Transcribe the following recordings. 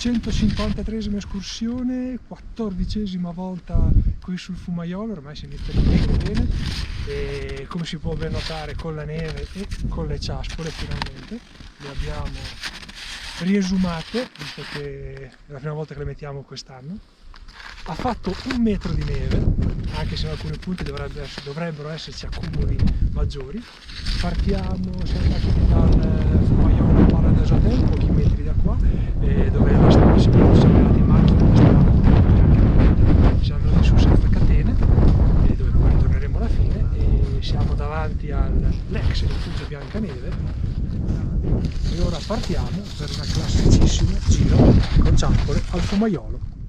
153esima escursione, 14esima volta qui sul Fumaiolo, ormai si inizia a conoscere bene, e come si può ben notare con la neve e con le ciaspole finalmente le abbiamo riesumate, visto che è la prima volta che le mettiamo quest'anno. Ha fatto 1 metro di neve, anche se in alcuni punti dovrebbero esserci accumuli maggiori. Partiamo, siamo partiti dal Fumaiolo Paradise Hotel, pochi metri da qua, dove la strada siamo andati in macchina, la strada siamo andati su senza catene, dove poi ritorneremo alla fine, e siamo davanti all'ex rifugio Biancaneve. E ora partiamo per una classicissimo giro con ciampole al Fumaiolo.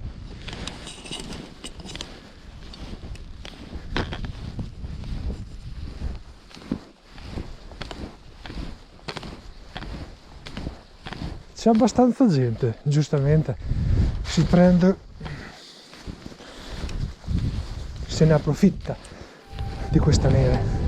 C'è abbastanza gente, giustamente, si prende, se ne approfitta di questa neve.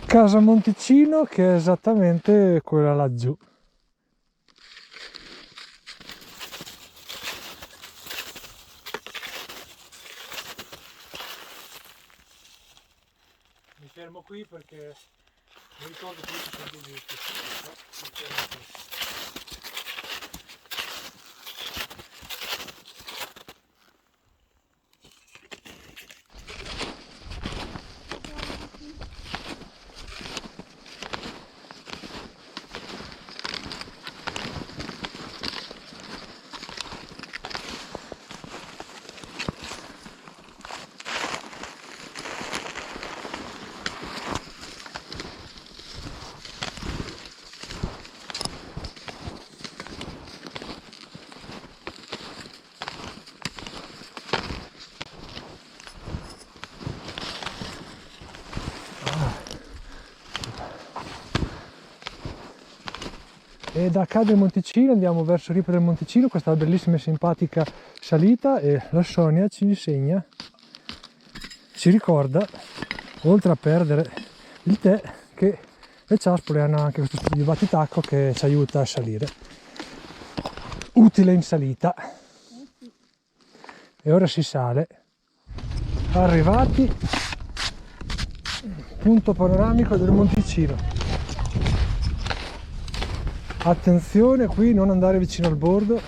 Casa Monticino, che è esattamente quella laggiù. Mi fermo qui perché mi ricordo che ci sono due visti. E da Cadde Monticino andiamo verso Ripa del Monticino, questa bellissima e simpatica salita, e la Sonia ci insegna, ci ricorda, oltre a perdere il tè, che le ciaspole hanno anche questo tipo di battitacco che ci aiuta a salire, utile in salita. E ora si sale, arrivati, punto panoramico del Monticino. Attenzione qui, non andare vicino al bordo.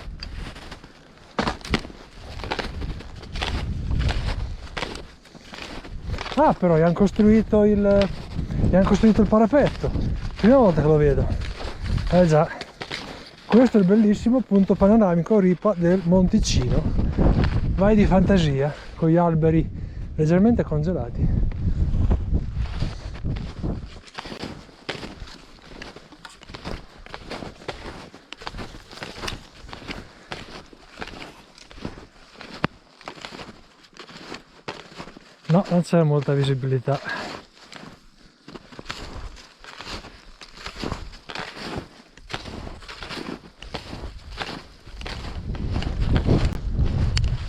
Ah, però gli hanno costruito il parapetto. Prima volta che lo vedo. Eh già. Questo è il bellissimo punto panoramico Ripa del Monticino. Vai di fantasia, con gli alberi leggermente congelati. No, non c'è molta visibilità.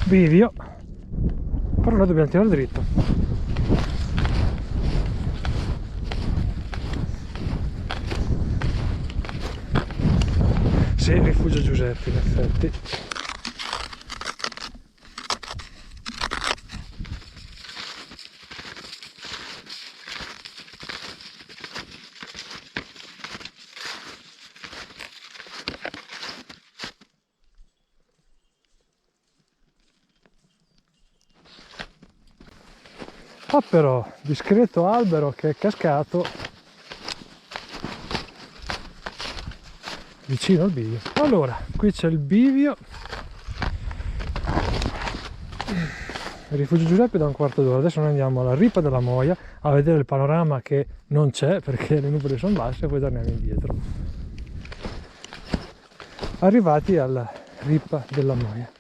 Bivio. Però noi dobbiamo tirare dritto. Sì, rifugio Giuseppe, in effetti. Ah, però, discreto albero che è cascato vicino al bivio. Allora, qui c'è il bivio. Il Rifugio Giuseppe da un quarto d'ora. Adesso noi andiamo alla Ripa della Moia a vedere il panorama che non c'è perché le nuvole sono basse e poi torniamo indietro. Arrivati alla Ripa della Moia.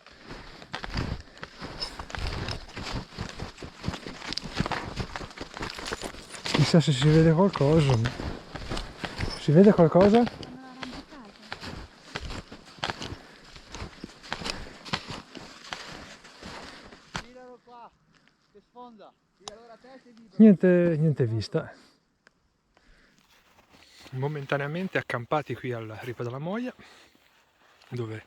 Chissà se si vede qualcosa. Si vede qualcosa? Niente vista. Momentaneamente accampati qui alla Ripa della Moia, dove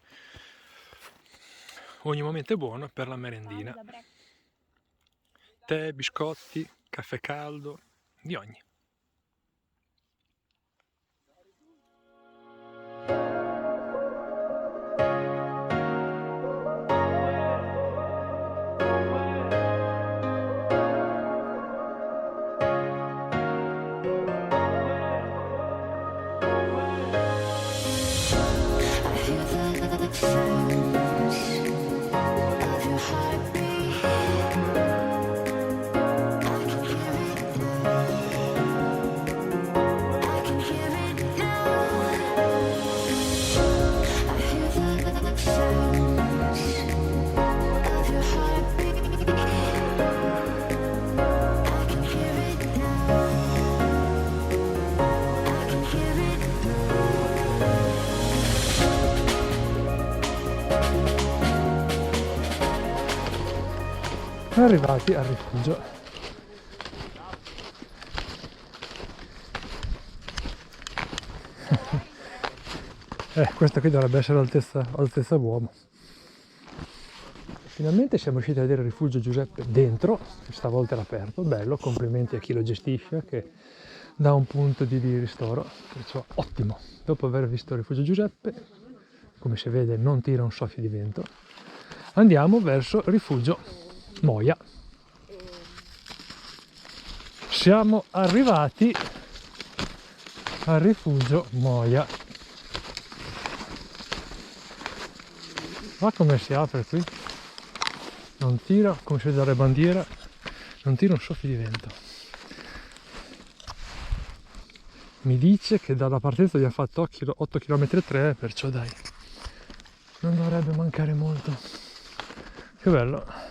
ogni momento è buono per la merendina. Tè, biscotti, caffè caldo, di ogni. Arrivati al rifugio. Questa qui dovrebbe essere altezza uomo. Finalmente siamo riusciti a vedere il Rifugio Giuseppe dentro, stavolta era aperto, bello, complimenti a chi lo gestisce che dà un punto di ristoro, perciò ottimo. Dopo aver visto il Rifugio Giuseppe, come si vede non tira un soffio di vento, andiamo verso il Rifugio Moia. Siamo arrivati al Rifugio Moia. Ma come si apre qui? Non tira, come si vede dalla bandiera, non tira un soffio di vento. Mi dice che dalla partenza abbiamo fatto 8 km e 3, perciò dai, non dovrebbe mancare molto. Che bello.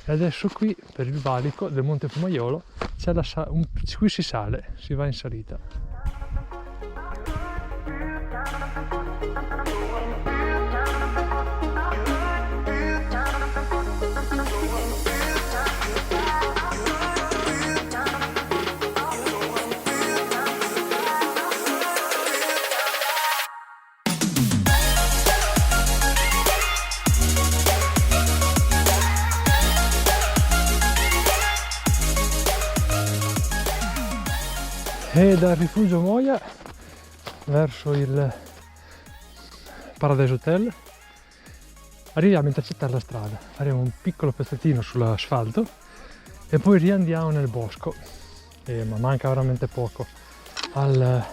E adesso qui, per il valico del Monte Fumaiolo, c'è qui si sale, si va in salita. E dal Rifugio Moia verso il Paradise Hotel arriviamo a intercettare la strada, faremo un piccolo pezzettino sull'asfalto e poi riandiamo nel bosco, ma manca veramente poco all'arrivo.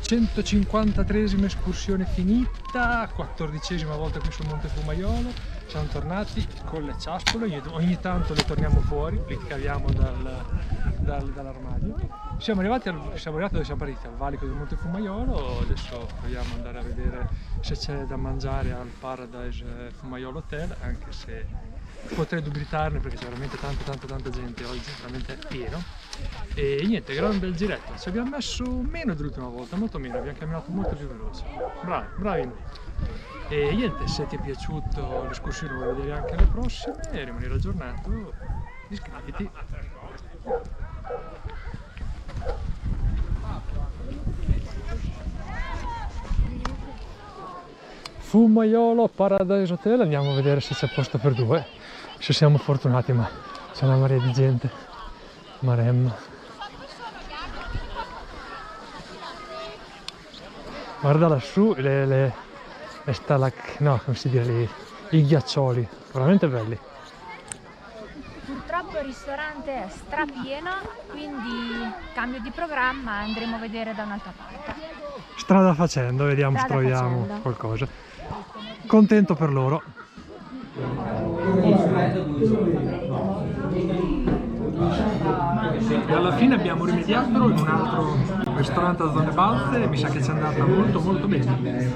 (153esima escursione finita, 14esima volta qui sul Monte Fumaiolo, siamo tornati con le ciaspole, ogni tanto le torniamo fuori, le caviamo dall'armadio. Siamo arrivati dove siamo partiti, al valico del Monte Fumaiolo, adesso vogliamo andare a vedere se c'è da mangiare al Paradise Fumaiolo Hotel, anche se potrei dubitarne perché c'è veramente tanta gente oggi, veramente pieno. E niente, gran bel giretto, ci abbiamo messo meno dell'ultima volta, molto meno, abbiamo camminato molto più veloce, bravi noi. E niente, se ti è piaciuto l'escursione vuoi vedere anche le prossime e rimanere aggiornato, iscriviti. Fumaiolo Paradise Hotel, andiamo a vedere se c'è posto per due, se siamo fortunati, ma c'è una marea di gente, maremma. Guarda lassù le no, come si dice, i ghiaccioli, veramente belli. Purtroppo il ristorante è strapieno, quindi cambio di programma, andremo a vedere da un'altra parte. Strada facendo, vediamo se troviamo qualcosa. Contento per loro. E alla fine abbiamo rimediato in un altro ristorante a Zone Balze e mi sa che ci è andata molto molto bene.